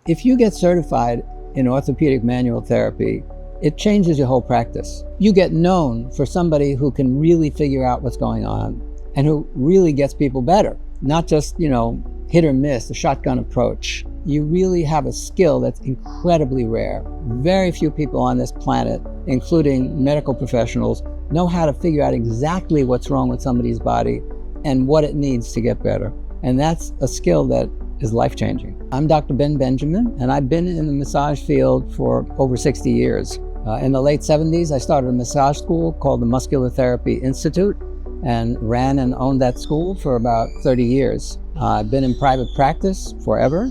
If you get certified in orthopedic manual therapy, it changes your whole practice. You get known for somebody who can really figure out what's going on and who really gets people better, not just, hit or miss, a shotgun approach. You really have a skill that's incredibly rare. Very few people on this planet, including medical professionals, know how to figure out exactly what's wrong with somebody's body and what it needs to get better. And that's a skill that is life-changing. I'm Dr. Ben Benjamin, and I've been in the massage field for over 60 years. In the late 70s, I started a massage school called the Muscular Therapy Institute and ran and owned that school for about 30 years. I've been in private practice forever,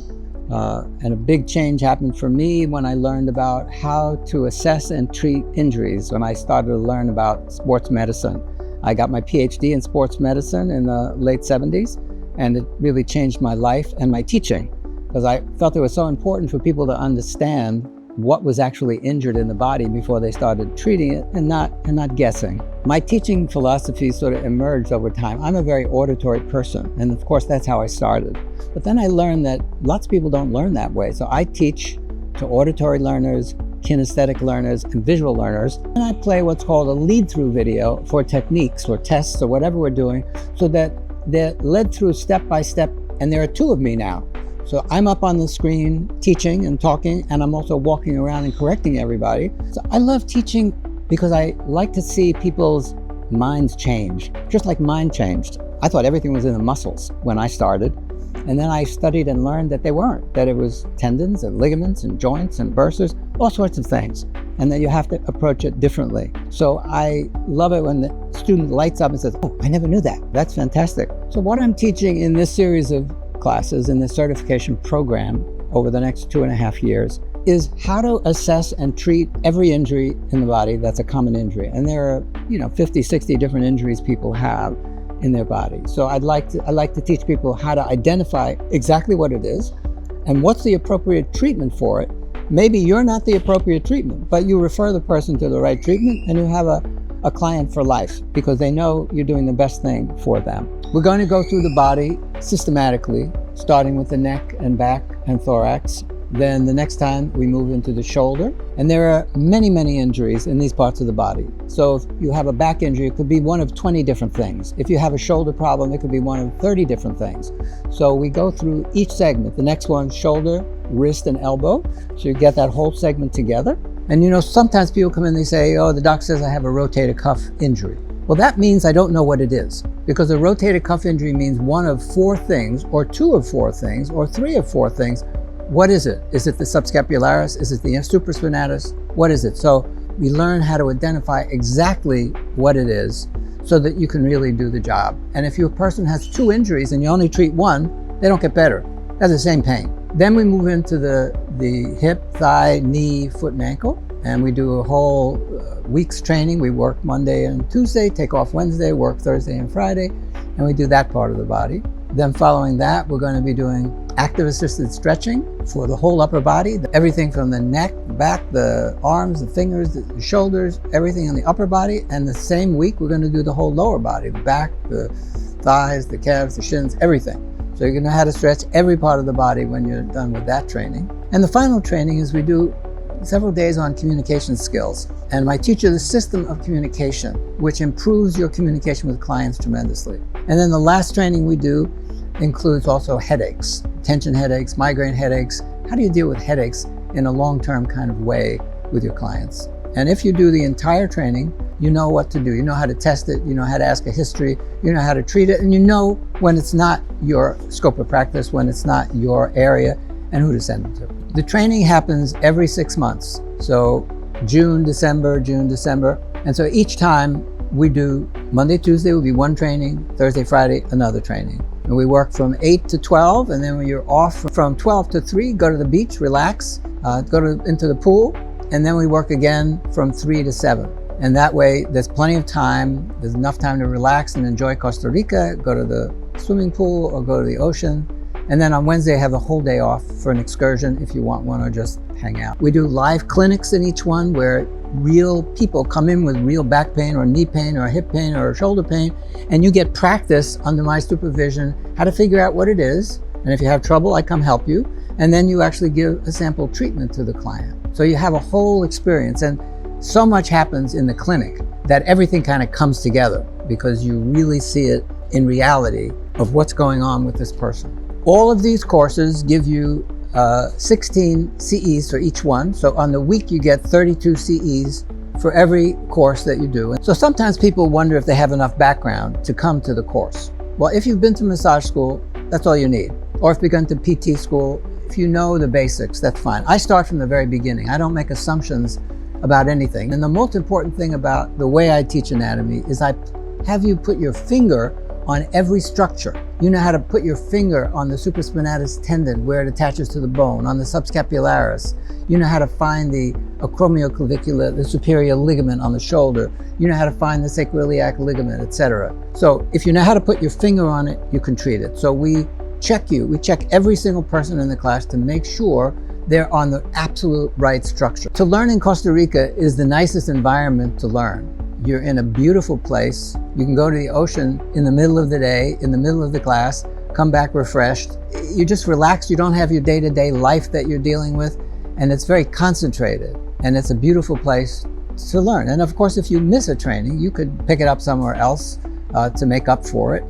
and a big change happened for me when I learned about how to assess and treat injuries when I started to learn about sports medicine. I got my PhD in sports medicine in the late 70s, and it really changed my life and my teaching because I felt it was so important for people to understand what was actually injured in the body before they started treating it and not guessing. My teaching philosophy sort of emerged over time. I'm a very auditory person, and of course that's how I started. But then I learned that lots of people don't learn that way. So I teach to auditory learners, kinesthetic learners, and visual learners. And I play what's called a lead-through video for techniques or tests or whatever we're doing so that they're led through step by step. And there are two of me now. So I'm up on the screen teaching and talking, and I'm also walking around and correcting everybody. So I love teaching because I like to see people's minds change, just like mine changed. I thought everything was in the muscles when I started. And then I studied and learned that they weren't, that it was tendons and ligaments and joints and bursas, all sorts of things, and that you have to approach it differently. So I love it when the student lights up and says, "Oh, I never knew that. That's fantastic." So what I'm teaching in this series of classes in the certification program over the next 2.5 years is how to assess and treat every injury in the body that's a common injury. And there are, 50, 60 different injuries people have in their body. So I like to teach people how to identify exactly what it is and what's the appropriate treatment for it. Maybe you're not the appropriate treatment, but you refer the person to the right treatment and you have a client for life because they know you're doing the best thing for them. We're going to go through the body systematically, starting with the neck and back and thorax. Then the next time we move into the shoulder. And there are many, many injuries in these parts of the body. So if you have a back injury, it could be one of 20 different things. If you have a shoulder problem, it could be one of 30 different things. So we go through each segment. The next one, shoulder, wrist, and elbow. So you get that whole segment together. And sometimes people come in and they say, "Oh, the doc says I have a rotator cuff injury." Well, that means I don't know what it is, because a rotator cuff injury means one of 4 things, or 2 of 4 things, or 3 of 4 things. What is it? Is it the subscapularis? Is it the supraspinatus? What is it? So we learn how to identify exactly what it is so that you can really do the job. And if your person has 2 injuries and you only treat 1, they don't get better. That's the same pain. Then we move into the hip, thigh, knee, foot, and ankle. And we do a whole week's training. We work Monday and Tuesday, take off Wednesday, work Thursday and Friday, and we do that part of the body. Then following that, we're going to be doing active assisted stretching for the whole upper body, everything from the neck, back, the arms, the fingers, the shoulders, everything in the upper body. And the same week, we're going to do the whole lower body, the back, the thighs, the calves, the shins, everything. So you're going to know how to stretch every part of the body when you're done with that training. And the final training is we do several days on communication skills. And I teach you the system of communication, which improves your communication with clients tremendously. And then the last training we do includes also headaches, tension headaches, migraine headaches. How do you deal with headaches in a long-term kind of way with your clients? And if you do the entire training, you know what to do. You know how to test it, you know how to ask a history, you know how to treat it, and you know when it's not your scope of practice, when it's not your area, and who to send them to. The training happens every 6 months. So June, December. And so each time we do Monday, Tuesday will be one training, Thursday, Friday, another training. And we work from 8 to 12, and then when you're off from 12 to 3, go to the beach, relax, into the pool, and then we work again from 3 to 7. And that way, there's plenty of time, there's enough time to relax and enjoy Costa Rica, go to the swimming pool or go to the ocean. And then on Wednesday, have the whole day off for an excursion if you want one, or just hang out. We do live clinics in each one where real people come in with real back pain or knee pain or hip pain or shoulder pain, and you get practice under my supervision how to figure out what it is. And if you have trouble, I come help you. And then you actually give a sample treatment to the client. So you have a whole experience, and so much happens in the clinic that everything kind of comes together because you really see it in reality of what's going on with this person. All of these courses give you 16 CEs for each one. So on the week you get 32 CEs for every course that you do. So sometimes people wonder if they have enough background to come to the course. Well, if you've been to massage school, that's all you need. Or if you've gone to PT school, if you know the basics, that's fine. I start from the very beginning. I don't make assumptions about anything. And the most important thing about the way I teach anatomy is I have you put your finger on every structure. You know how to put your finger on the supraspinatus tendon where it attaches to the bone, on the subscapularis. You know how to find the acromioclavicular, the superior ligament on the shoulder. You know how to find the sacroiliac ligament, etc. So if you know how to put your finger on it, you can treat it. So we check you. We check every single person in the class to make sure they're on the absolute right structure. To learn in Costa Rica is the nicest environment to learn. You're in a beautiful place. You can go to the ocean in the middle of the day, in the middle of the class, come back refreshed. You're just relaxed. You don't have your day-to-day life that you're dealing with, and it's very concentrated, and it's a beautiful place to learn. And of course, if you miss a training, you could pick it up somewhere else to make up for it,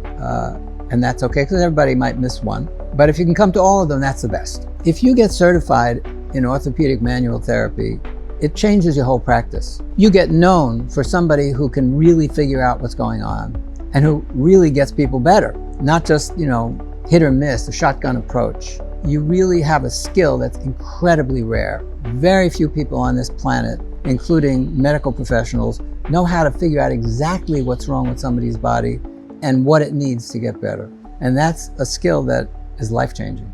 and that's okay, because everybody might miss one. But if you can come to all of them, that's the best. If you get certified in orthopedic manual therapy, it changes your whole practice. You get known for somebody who can really figure out what's going on and who really gets people better, not just, hit or miss, a shotgun approach. You really have a skill that's incredibly rare. Very few people on this planet, including medical professionals, know how to figure out exactly what's wrong with somebody's body and what it needs to get better. And that's a skill that is life-changing.